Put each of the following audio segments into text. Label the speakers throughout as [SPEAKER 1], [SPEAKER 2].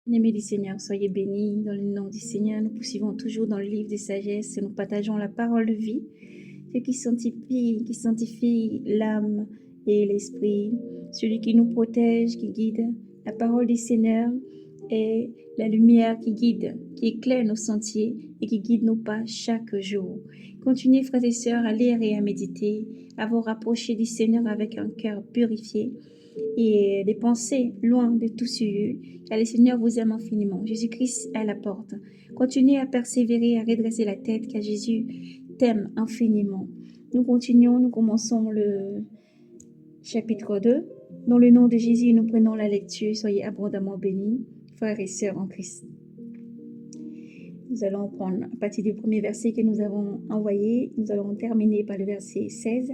[SPEAKER 1] Bien-aimés du Seigneur, soyez bénis dans le nom du Seigneur. Nous poursuivons toujours dans le livre des sagesses et nous partageons la parole de vie, ce qui sanctifie l'âme et l'esprit, celui qui nous protège, qui guide. La parole du Seigneur est la lumière qui guide, qui éclaire nos sentiers et qui guide nos pas chaque jour. Continuez, frères et sœurs, à lire et à méditer, à vous rapprocher du Seigneur avec un cœur purifié et des pensées loin de tout souillure, car le Seigneur vous aime infiniment. Jésus-Christ est à la porte. Continuez à persévérer, à redresser la tête, car Jésus t'aime infiniment. Nous continuons, nous commençons le chapitre 2. Dans le nom de Jésus, nous prenons la lecture. Soyez abondamment bénis, frères et sœurs en Christ. Nous allons prendre à partir du premier verset que nous avons envoyé. Nous allons terminer par le verset 16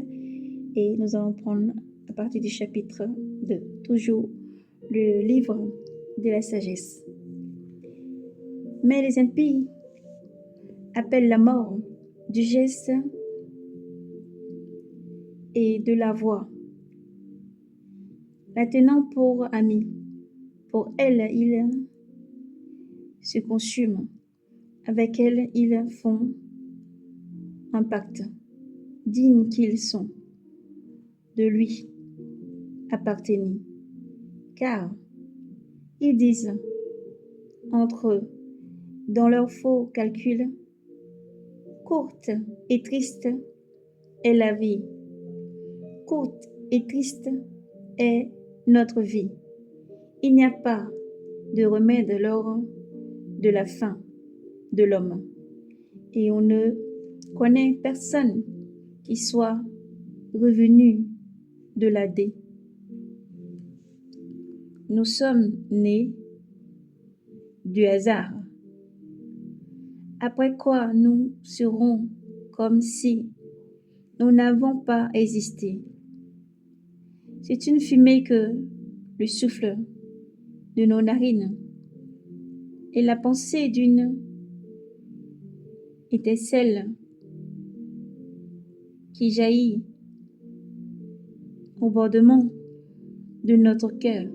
[SPEAKER 1] et nous allons prendre à partir du chapitre 2, toujours le livre de la sagesse. Mais les impies appellent la mort du geste et de la voix, la tenant pour amie. Pour elle, ils se consument. Avec elle, ils font un pacte, dignes qu'ils sont de lui appartenir. Car ils disent entre eux, dans leurs faux calculs, courte et triste est la vie, courte et triste est notre vie. Il n'y a pas de remède lors de la fin de l'homme, et on ne connaît personne qui soit revenu de l'Adé. Nous sommes nés du hasard, après quoi nous serons comme si nous n'avons pas existé. C'est une fumée que le souffle de nos narines et la pensée d'une étincelle qui jaillit au bordement de notre cœur,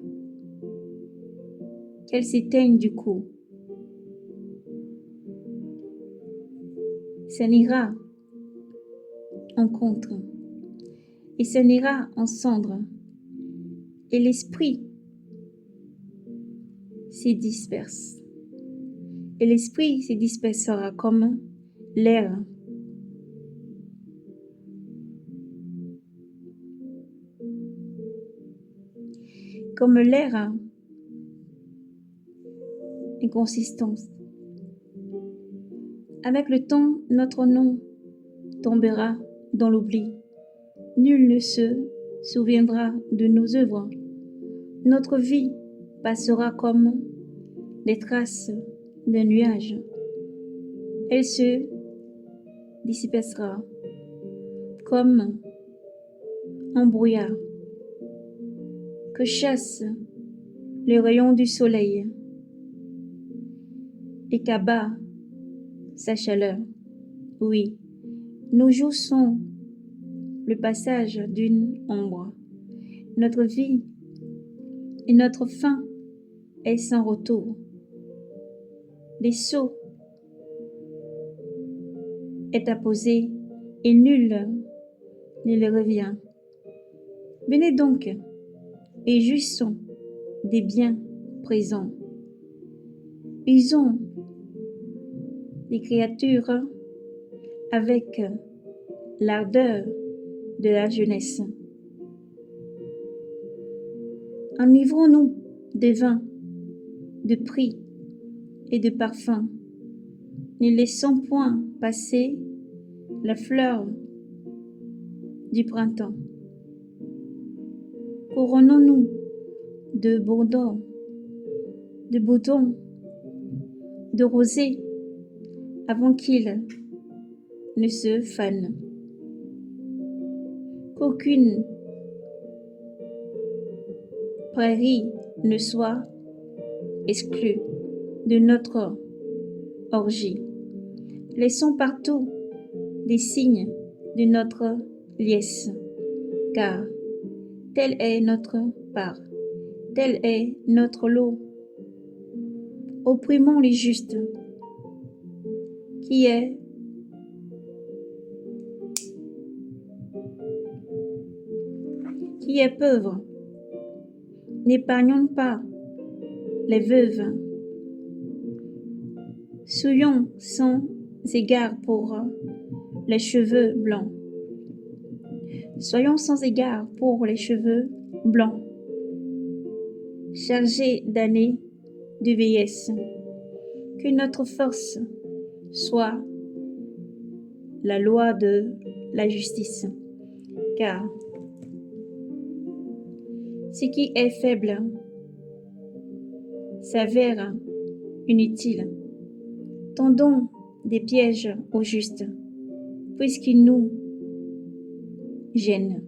[SPEAKER 1] qu'elle s'éteigne du coup. Ça n'ira en contre et ça n'ira en cendre, et l'esprit se disperse. Et l'esprit se dispersera comme l'air. Comme l'air inconsistance. Avec le temps, notre nom tombera dans l'oubli. Nul ne se souviendra de nos œuvres. Notre vie passera comme les traces d'un nuage. Elle se dispersera comme un brouillard que chasse les rayons du soleil et qu'abat sa chaleur. Oui, nos jours sont le passage d'une ombre. Notre vie et notre fin est sans retour. Les sceaux est apposé et nul ne le revient. Venez donc et jouissons des biens présents. Usons les créatures avec l'ardeur de la jeunesse. Enivrons-nous de vin, de prix et de parfum. Ne laissons point passer la fleur du printemps. Couronnons-nous de bourdons, de boutons, de rosée avant qu'ils ne se fanent. Qu'aucune prairie ne soit exclue de notre orgie. Laissons partout des signes de notre liesse, car telle est notre part, tel est notre lot. opprimons les justes, qui est pauvre. N'épargnons pas les veuves. Soyons sans égard pour les cheveux blancs. Soyons sans égard pour les cheveux blancs, chargés d'années de vieillesse. Que notre force soit la loi de la justice, car ce qui est faible s'avère inutile. Tendons des pièges aux justes, puisqu'ils nous gênent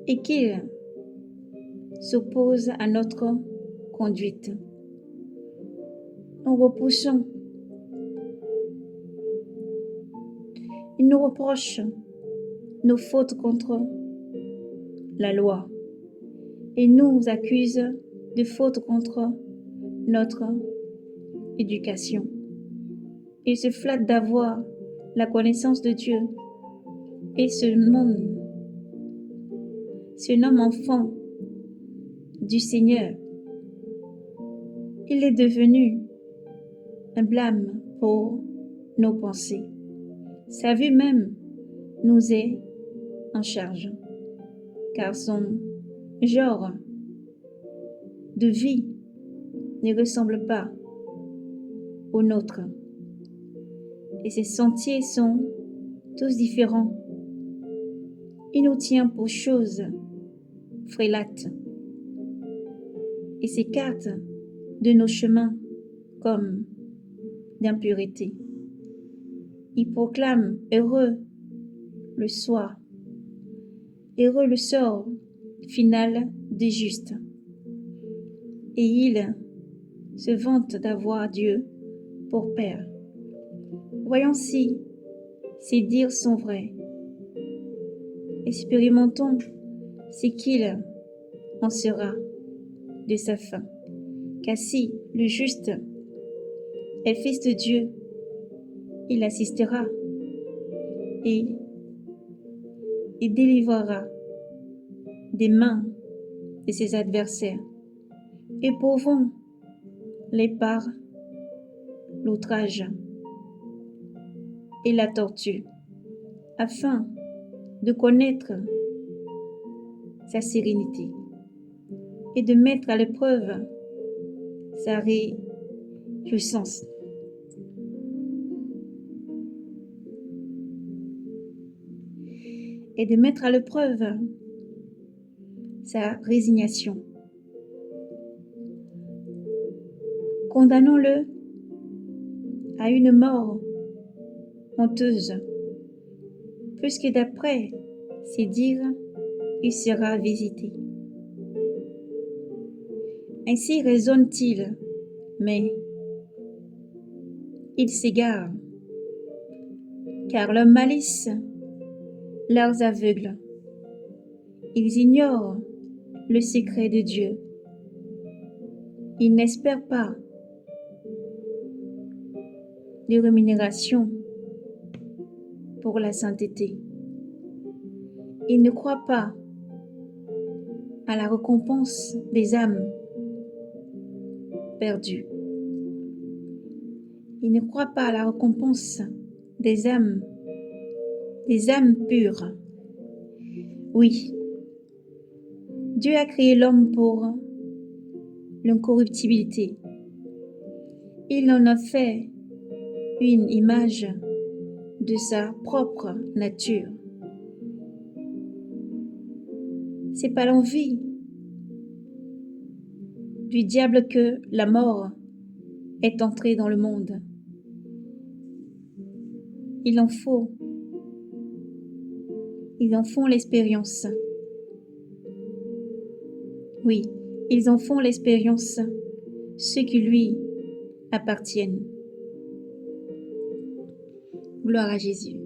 [SPEAKER 1] et qu'ils s'opposent à notre conduite. Nous repoussons. Ils nous reprochent nos fautes contre la loi et nous accusent de fautes contre notre éducation. Ils se flattent d'avoir la connaissance de Dieu et se nomment enfant du Seigneur. Il est devenu un blâme pour nos pensées. Sa vue même nous est en charge, car son genre de vie ne ressemble pas au nôtre, et ses sentiers sont tous différents. Il nous tient pour choses frélates et s'écarte de nos chemins comme d'impureté. Il proclame heureux le sort final des justes, et il se vante d'avoir Dieu pour Père. Voyons si ces dires sont vrais. Expérimentons ce qu'il en sera de sa fin. Car si le juste est fils de Dieu, il assistera et délivrera des mains de ses adversaires. Éprouvons-les par l'outrage et la torture, afin de connaître sa sérénité et de mettre à l'épreuve sa réjouissance. Et de mettre à l'épreuve sa résignation. Condamnons-le à une mort honteuse, puisque d'après ses dires, il sera visité. Ainsi raisonne-t-il, mais il s'égare, car leur malice leur aveugle. Ils ignorent le secret de Dieu. Ils n'espèrent pas de rémunération pour la sainteté. Ils ne croient pas à la récompense des âmes perdues. Ils ne croient pas à la récompense des âmes pures. Oui, Dieu a créé l'homme pour l'incorruptibilité. Il en a fait une image de sa propre nature. C'est par l'envie du diable que la mort est entrée dans le monde. Ils en font l'expérience. Oui, ils en font l'expérience, ceux qui lui appartiennent. Gloire à Jésus.